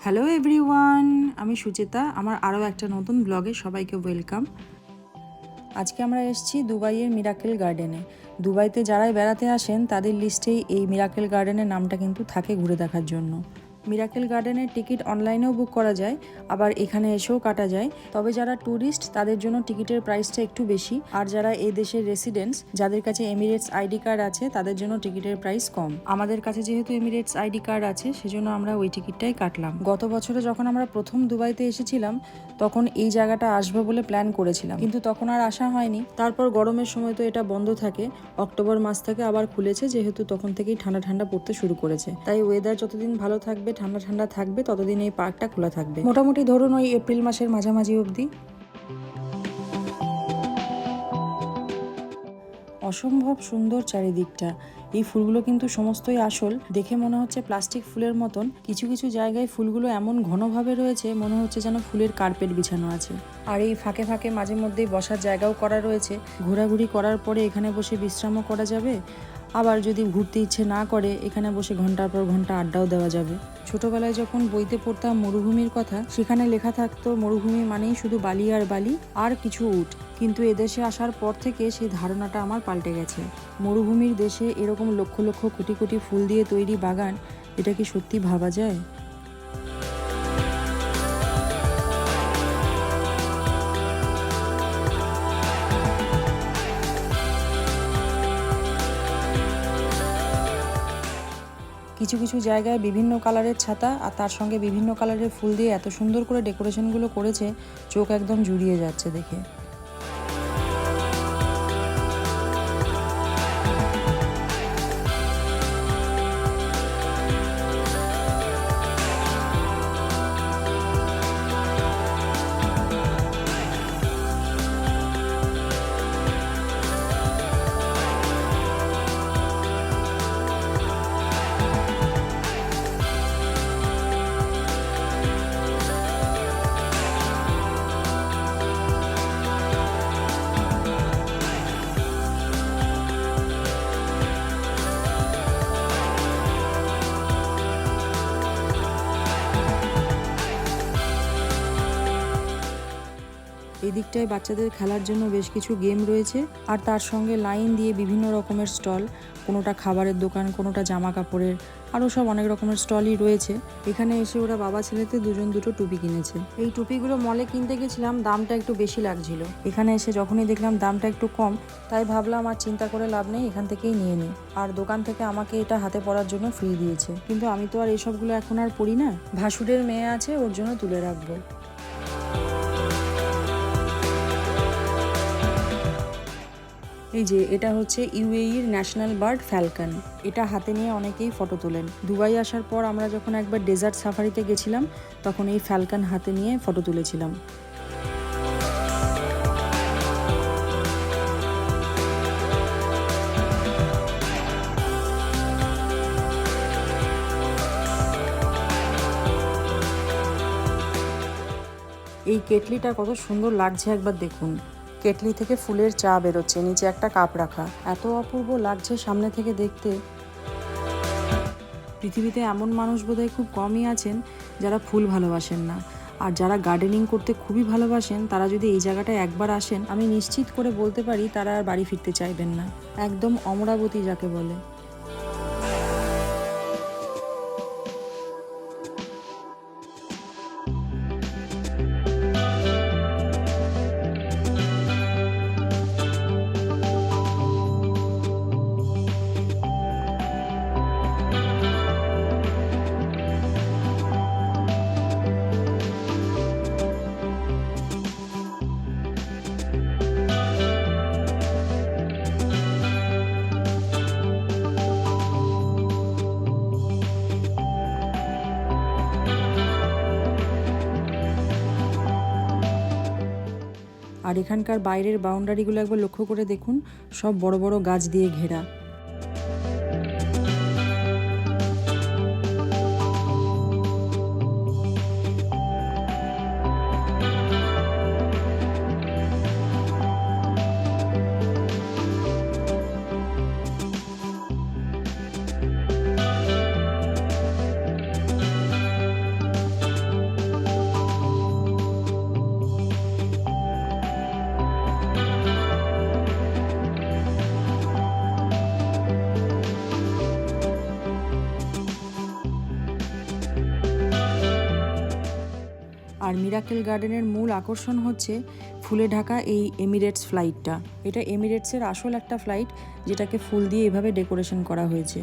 Hello everyone, আমি সুচেতা। আমার আরও একটা নতুন ব্লগে সবাইকে ওয়েলকাম। আজকে আমরা এসেছি দুবাইয়ের মিরাকেল গার্ডেনে। দুবাইতে যারাই বেড়াতে আসেন তাদের লিস্টেই এই মিরাকেল গার্ডেনের নামটা কিন্তু থাকে ঘুরে দেখার জন্য। মিরাকেল গার্ডেনের টিকিট অনলাইনেও বুক করা যায়, আবার এখানে এসেও কাটা যায়। তবে যারা ট্যুরিস্ট তাদের জন্য টিকিটের প্রাইসটা একটু বেশি, আর যারা এই দেশের রেসিডেন্টস যাদের কাছে এমিরেটস আইডি কার্ড আছে তাদের জন্য টিকিটের প্রাইস কম। আমাদের কাছে যেহেতু এমিরেটস আইডি কার্ড আছে সেজন্য আমরা ওই টিকিটটাই কাটলাম। গত বছরে যখন আমরা প্রথম দুবাইতে এসেছিলাম তখন এই জায়গাটা আসবো বলে প্ল্যান করেছিলাম, কিন্তু তখন আর আসা হয়নি। তারপর গরমের সময় তো এটা বন্ধ থাকে, অক্টোবর মাস থেকে আবার খুলেছে, যেহেতু তখন থেকেই ঠান্ডা ঠান্ডা পড়তে শুরু করেছে। তাই ওয়েদার যতদিন ভালো থাকবে, ঠান্ডা ঠান্ডা থাকবে, ততদিন এই পার্কটা খোলা থাকবে। মোটামুটি ধরুন ওই এপ্রিল মাসের মাঝামাঝি অবধি। অসম্ভব সুন্দর চারিদিকটা। এই ফুলগুলো কিন্তু সমস্তই আসল, দেখে মনে হচ্ছে প্লাস্টিক ফুলের মতন। কিছু কিছু জায়গায় ফুলগুলো এমন ঘনভাবে রয়েছে মনে হচ্ছে যেন ফুলের কার্পেট বিছানো আছে। আর এই ফাঁকে ফাঁকে মাঝে মধ্যেই বসার জায়গাও করা রয়েছে। ঘোরাঘুরি করার পরে এখানে বসে বিশ্রামও করা যাবে, আবার যদি ঘুরতে ইচ্ছে না করে এখানে বসে ঘন্টার পর ঘন্টা আড্ডাও দেওয়া যাবে। ছোটবেলায় যখন বইতে পড়তাম মরুভূমির কথা, সেখানে লেখা থাকতো মরুভূমি মানেই শুধু বালি আর বালি আর কিছু উট। কিন্তু এদেশে আসার পর থেকে সেই ধারণাটা আমার পাল্টে গেছে। মরুভূমির দেশে এরকম লক্ষ লক্ষ কোটি কোটি ফুল দিয়ে তৈরি বাগান, এটা কি সত্যি ভাবা যায়? কিছু কিছু জায়গায় বিভিন্ন কালারের ছাতা আর তার সঙ্গে বিভিন্ন কালারের ফুল দিয়ে এত সুন্দর করে ডেকোরেশনগুলো করেছে, চোখ একদম জুড়িয়ে যাচ্ছে দেখে। এই দিকটায় বাচ্চাদের খেলার জন্য বেশ কিছু গেম রয়েছে, আর তার সঙ্গে লাইন দিয়ে বিভিন্ন রকমের স্টল, কোনোটা খাবারের দোকান, কোনোটা জামা কাপড়ের, আরও সব অনেক রকমের স্টলই রয়েছে। এখানে এসে ওরা বাবা ছেলেতে দুজন দুটো টুপি কিনেছে। এই টুপিগুলো মলে কিনতে গেছিলাম, দামটা একটু বেশি লাগছিল। এখানে এসে যখনই দেখলাম দামটা একটু কম, তাই ভাবলাম আর চিন্তা করে লাভ নেই, এখান থেকেই নিয়ে নিই। আর দোকান থেকে আমাকে এটা হাতে পরার জন্য ফ্রি দিয়েছে, কিন্তু আমি তো আর এইসবগুলো এখন আর পরি না। ভাসুরের মেয়ে আছে, ওর জন্য তুলে রাখবো। এই যে এটা হচ্ছে ইউএইর ন্যাশনাল বার্ড ফ্যালকন। এটা হাতে নিয়ে অনেকেই ফটো তোলেন। দুবাই আসার পর আমরা যখন একবার ডেজার্ট সাফারিতে গেছিলাম তখন এই ফ্যালকন হাতে নিয়ে ফটো তুলেছিলাম। এই কেটলিটা কত সুন্দর লাগছে একবার দেখুন। কেটলি থেকে ফুলের চা বেরোচ্ছে, নিচে একটা কাপ রাখা, এত অপূর্ব লাগছে সামনে থেকে দেখতে। পৃথিবীতে এমন মানুষ বোধহয় খুব কমই আছেন যারা ফুল ভালোবাসেন না। আর যারা গার্ডেনিং করতে খুবই ভালোবাসেন তারা যদি এই জায়গাটায় একবার আসেন, আমি নিশ্চিত করে বলতে পারি তারা আর বাড়ি ফিরতে চাইবেন না। একদম অমরাবতী যাকে বলে। আর এখানকার বাইরের বাউন্ডারিগুলো একবার লক্ষ্য করে দেখুন, সব বড় বড় গাছ দিয়ে ঘেরা। মিরাকেল গার্ডেনের মূল আকর্ষণ হচ্ছে ফুলে ঢাকা এই এমিরেটস ফ্লাইটটা। এটা এমিরেটসের আসল একটা ফ্লাইট, যেটাকে ফুল দিয়ে এভাবে ডেকোরেশন করা হয়েছে।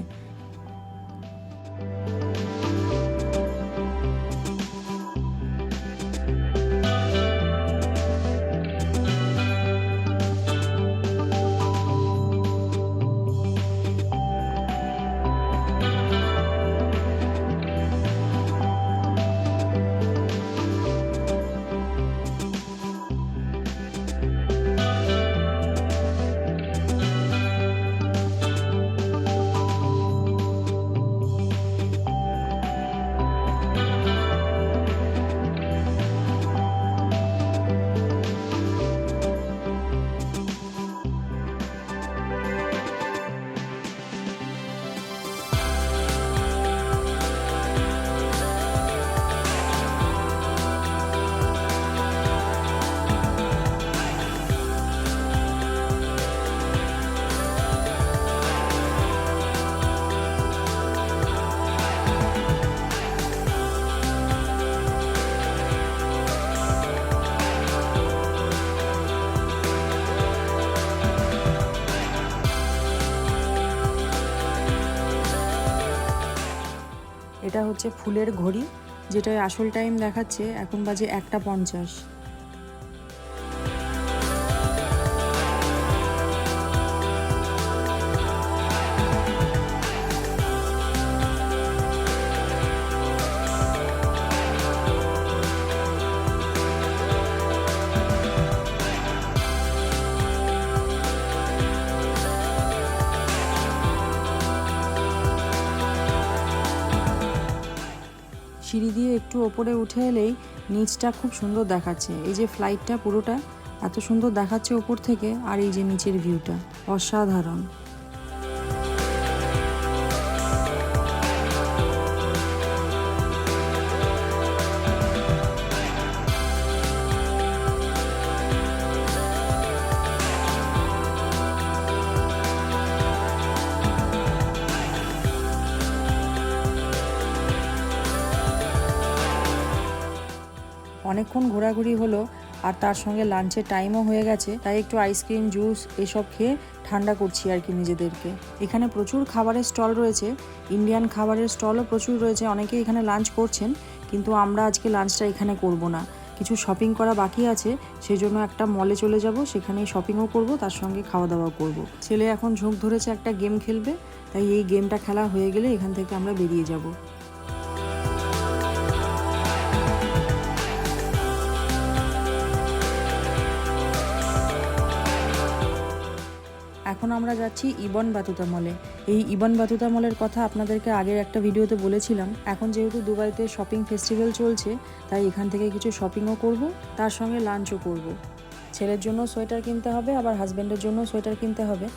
এটা হচ্ছে ফুলের ঘড়ি, যেটায় আসল টাইম দেখাচ্ছে এখন বাজে 1:50। সিঁড়ি দিয়ে একটু ওপরে উঠে এলেই নিচটা খুব সুন্দর দেখাচ্ছে। এই যে ফ্লাইটটা পুরোটা এত সুন্দর দেখাচ্ছে ওপর থেকে, আর এই যে নিচের ভিউটা অসাধারণ। অনেকক্ষণ ঘোরাঘুরি হলো, আর তার সঙ্গে লাঞ্চের টাইমও হয়ে গেছে, তাই একটু আইসক্রিম জুস এসব খেয়ে ঠান্ডা করছি আর কি নিজেদেরকে। এখানে প্রচুর খাবারের স্টল রয়েছে, ইন্ডিয়ান খাবারের স্টলও প্রচুর রয়েছে, অনেকেই এখানে লাঞ্চ করছেন, কিন্তু আমরা আজকে লাঞ্চটা এখানে করব না। কিছু শপিং করা বাকি আছে, সেই জন্য একটা মলে চলে যাব, সেখানেই শপিংও করব, তার সঙ্গে খাওয়া দাওয়া করব। ছেলে এখন ঝোঁক ধরেছে একটা গেম খেলবে, তাই এই গেমটা খেলা হয়ে গেলে এখান থেকে আমরা বেরিয়ে যাব। এখন আমরা যাচ্ছি ইবন বাতুতা মলে। এই ইবন বাতুতা মলের কথা আপনাদেরকে আগের একটা ভিডিওতে বলেছিলাম। এখন যেহেতু দুবাইতে শপিং ফেস্টিভ্যাল চলছে, তাই এখান থেকে কিছু শপিংও করব, তার সঙ্গে লাঞ্চও করব। ছেলের জন্য সোয়েটার কিনতে হবে, আবার হাজব্যান্ডের জন্য সোয়েটার কিনতে হবে।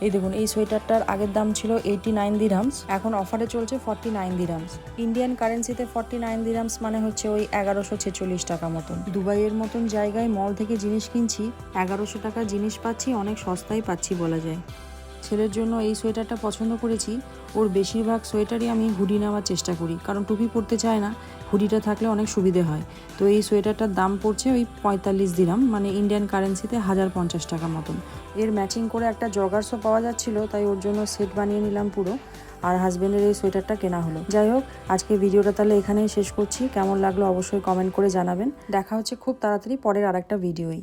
এই দেখুন, এই সোয়েটারটার আগের দাম ছিল 89 দিরহামস, এখন অফারে চলছে 49 দিরহামস। ইন্ডিয়ান কারেন্সিতে 49 দিরহামস মানে হচ্ছে ওই 1146 টাকা মতন। দুবাইয়ের মতন জায়গায় মল থেকে জিনিস কিনছি, 1100 টাকার জিনিস পাচ্ছি, অনেক সস্তায় পাচ্ছি বলা যায়। ছেলের জন্য এই সোয়েটারটা পছন্দ করেছি। ওর বেশিরভাগ সোয়েটারই আমি হুডি নেওয়ার চেষ্টা করি, কারণ টুপি পরতে চায় না, হুডিটা থাকলে অনেক সুবিধে হয়। তো এই সোয়েটারটার দাম পড়ছে ওই 45 দিরহাম, মানে ইন্ডিয়ান কারেন্সিতে 1050 টাকা মতন। এর ম্যাচিং করে একটা জগার্সও পাওয়া যাচ্ছিল, তাই ওর জন্য সেট বানিয়ে নিলাম পুরো, আর হাজব্যান্ডের এই সোয়েটারটা কেনা হলো। যাই হোক, আজকে ভিডিওটা তাহলে এখানেই শেষ করছি। কেমন লাগলো অবশ্যই কমেন্ট করে জানাবেন। দেখা হচ্ছে খুব তাড়াতাড়ি পরের আরেকটা ভিডিওই।